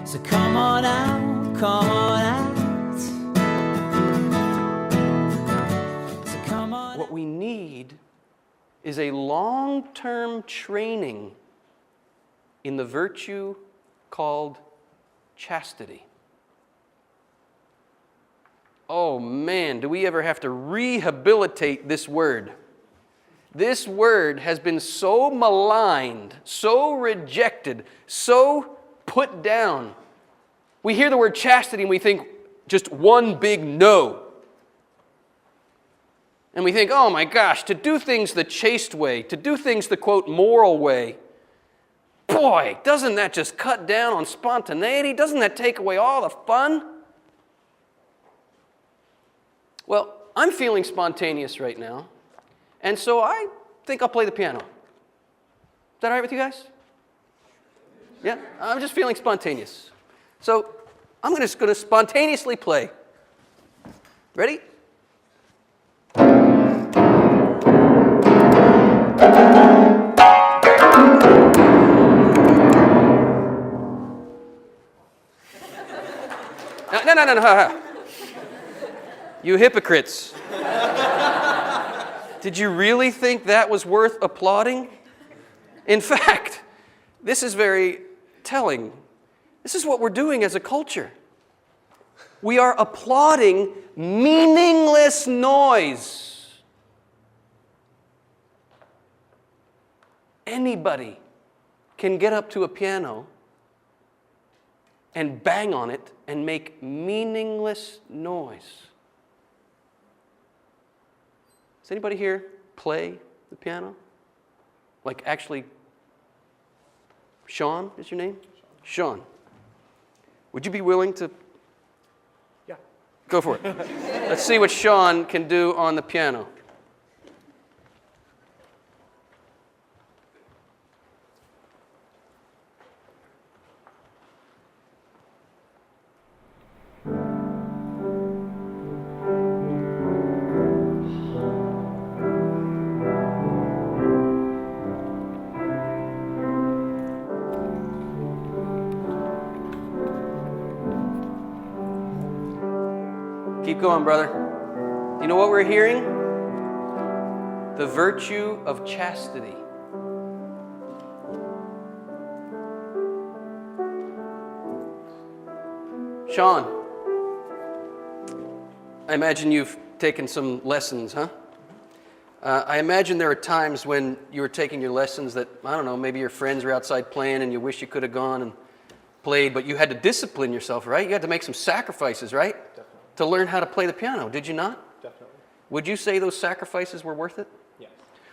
So come on out, come on out. So come on. What we need is a long-term training in the virtue called chastity. Oh man, do we ever have to rehabilitate this word? This word has been so maligned, so rejected, so put down. We hear the word chastity and we think just one big no. And we think, oh my gosh, to do things the chaste way, to do things the, quote, moral way, boy, doesn't that just cut down on spontaneity? Doesn't that take away all the fun? Well, I'm feeling spontaneous right now, and so I think I'll play the piano. Is that all right with you guys? Yeah, I'm just feeling spontaneous. So I'm just going to spontaneously play. Ready? No. You hypocrites. Did you really think that was worth applauding? In fact, this is very telling. This is what we're doing as a culture. We are applauding meaningless noise. Anybody can get up to a piano and bang on it and make meaningless noise. Does anybody here play the piano? Like actually, Sean is your name? Sean. Would you be willing to? Yeah. Go for it. Let's see what Sean can do on the piano. Keep going, brother. You know what we're hearing? The virtue of chastity. Sean, I imagine you've taken some lessons, huh? I imagine there are times when you were taking your lessons that, I don't know, maybe your friends were outside playing and you wish you could have gone and played, but you had to discipline yourself, right? You had to make some sacrifices, right? Definitely. To learn how to play the piano, did you not? Definitely. Would you say those sacrifices were worth it? Yes.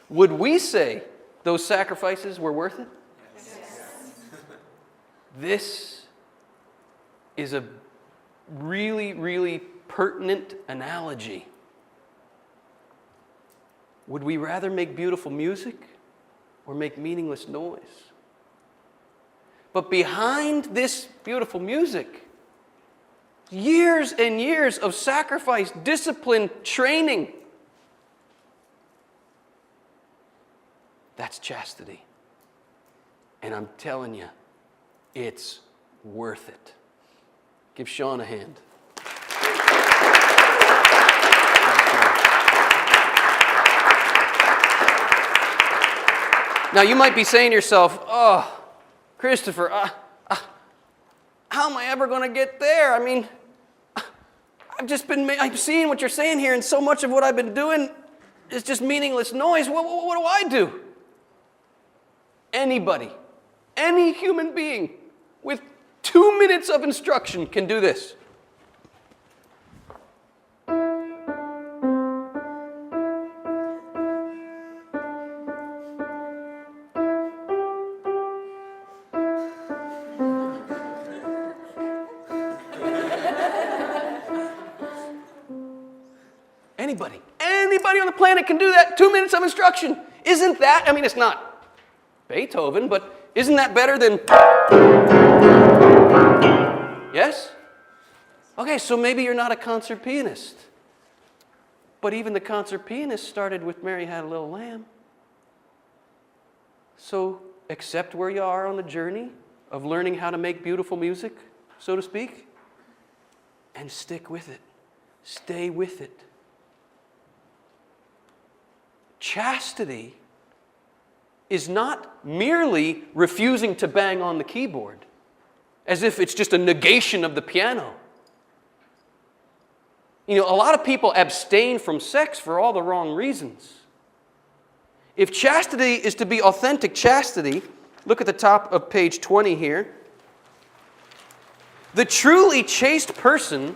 Would we say those sacrifices were worth it? Yes. This is a really, really pertinent analogy. Would we rather make beautiful music or make meaningless noise? But behind this beautiful music, years and years of sacrifice, discipline, training. That's chastity. And I'm telling you, it's worth it. Give Sean a hand. Now you might be saying to yourself, oh, Christopher, how am I ever going to get there? I mean, I'm seeing what you're saying here, and so much of what I've been doing is just meaningless noise. What do I do? Anybody, any human being with 2 minutes of instruction can do this. Anybody on the planet can do that. 2 minutes of instruction. Isn't that, I mean, it's not Beethoven, but isn't that better than... Yes? Okay, so maybe you're not a concert pianist. But even the concert pianist started with Mary Had a Little Lamb. So accept where you are on the journey of learning how to make beautiful music. so to speak, and stick with it. Stay with it. Chastity is not merely refusing to bang on the keyboard, as if it's just a negation of the piano. You know, a lot of people abstain from sex for all the wrong reasons. If chastity is to be authentic chastity, look at the top of page 20 here. The truly chaste person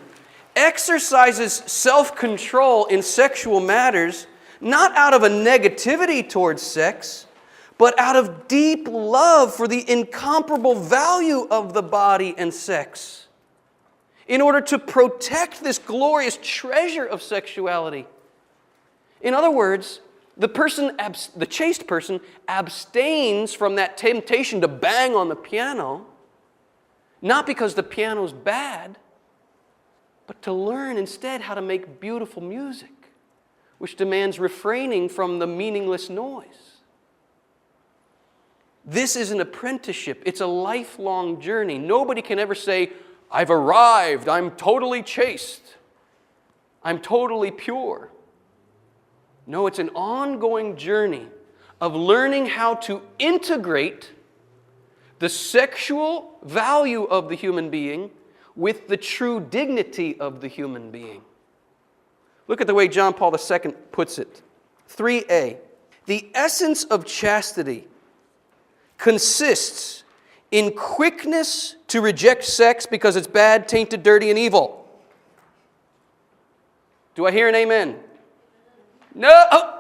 exercises self-control in sexual matters not out of a negativity towards sex, but out of deep love for the incomparable value of the body and sex, in order to protect this glorious treasure of sexuality. In other words, the chaste person abstains from that temptation to bang on the piano, not because the piano's bad, but to learn instead how to make beautiful music, which demands refraining from the meaningless noise. This is an apprenticeship. It's a lifelong journey. Nobody can ever say, I've arrived, I'm totally chaste, I'm totally pure. No, it's an ongoing journey of learning how to integrate the sexual value of the human being with the true dignity of the human being. Look at the way John Paul II puts it. 3a. The essence of chastity consists in quickness to reject sex because it's bad, tainted, dirty, and evil. Do I hear an amen? No! Oh.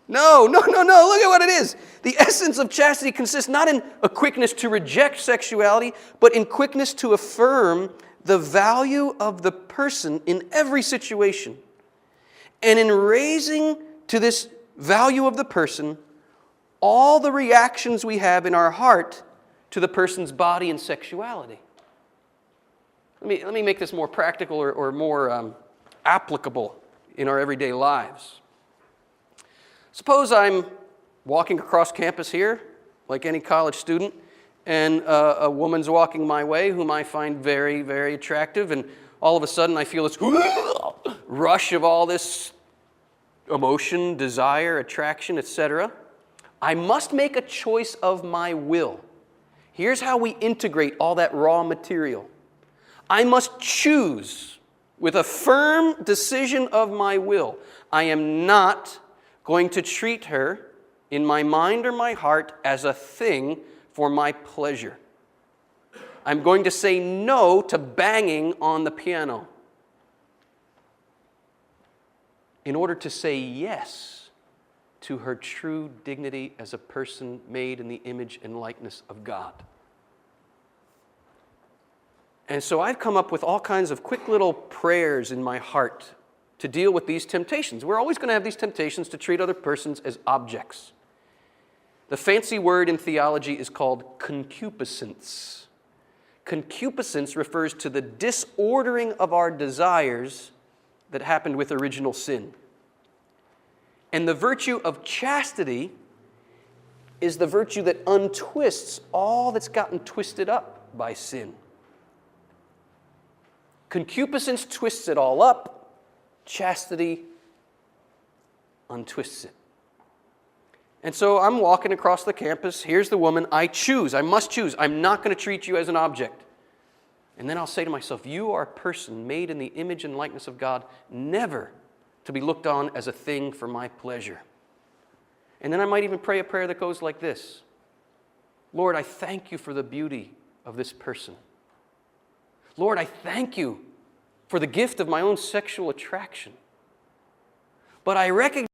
No. Look at what it is. The essence of chastity consists not in a quickness to reject sexuality, but in quickness to affirm the value of the person in every situation. And in raising to this value of the person all the reactions we have in our heart to the person's body and sexuality. Let me make this more practical or more applicable in our everyday lives. Suppose I'm walking across campus here, like any college student, and a woman's walking my way whom I find very, very attractive, and all of a sudden I feel this rush of all this emotion, desire, attraction, etc. I must make a choice of my will. Here's how we integrate all that raw material. I must choose with a firm decision of my will. I am not going to treat her in my mind or my heart as a thing for my pleasure. I'm going to say no to banging on the piano in order to say yes to her true dignity as a person made in the image and likeness of God. And so I've come up with all kinds of quick little prayers in my heart to deal with these temptations. We're always going to have these temptations to treat other persons as objects. The fancy word in theology is called concupiscence. Concupiscence refers to the disordering of our desires that happened with original sin. And the virtue of chastity is the virtue that untwists all that's gotten twisted up by sin. Concupiscence twists it all up. Chastity untwists it. And so I'm walking across the campus. Here's the woman. I must choose. I'm not going to treat you as an object. And then I'll say to myself, you are a person made in the image and likeness of God, never to be looked on as a thing for my pleasure. And then I might even pray a prayer that goes like this. Lord, I thank you for the beauty of this person. Lord, I thank you for the gift of my own sexual attraction. But I recognize